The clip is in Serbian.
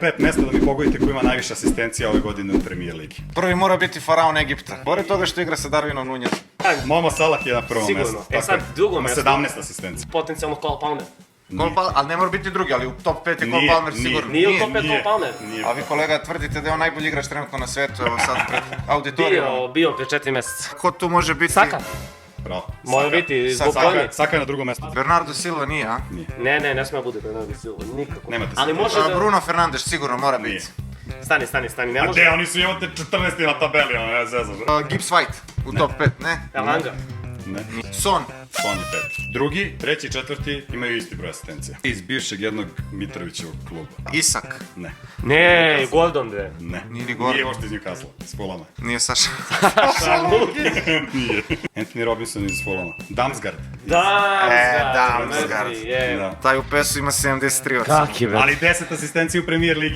5 mesta da mi pogodite ko ima najviše asistencija ove godine u Premier Ligi. Prvi mora biti faraon Egipta. Pored toga što igra sa Darwinom Nunezom. Momo Salah je na prvom Sigurno. mestu. E sad, drugo mesto. 17 asistencija. Potencijalno Cole Palmer. Ali ne mora biti drugi, ali u top 5 je Cole Palmer sigurno. Nije u top 5 Cole Palmer. A vi kolega tvrdite da je on najbolji igrač trenutno na svetu, evo sad pred auditorijom. Bio prije 4 mjeseca. Ko tu može biti? Saka. Bravo. Može biti zbog pojme. Saka je na drugom mestu. Bernardo Silva nije, a? Ne smije bude Bernardo Silva, nikako. Nemate Ali se. može da... Bruno Fernandes sigurno mora biti. Stani, ne A može. gde, oni su imate 14. na tabeli, ono, ne zezam. Gibbs White u top 5, ne? Elanga. Ne. Son. Son je 5. Drugi, treći i četvrti imaju isti broj asistencija. Iz bivšeg jednog Mitrovićevog kluba. Isak. Ne. Ne, Gordon bre. Ne. Nije ni Gordon. Nije ošte iz Newcastle, iz Fulama. Nije Saša. Nije. Anthony Robinson iz Fulama. Damsgaard. Damsgaard. Je. Da. Taj u PES-u ima 73 Kak je bre. Ali 10 asistencija u Premier Ligi.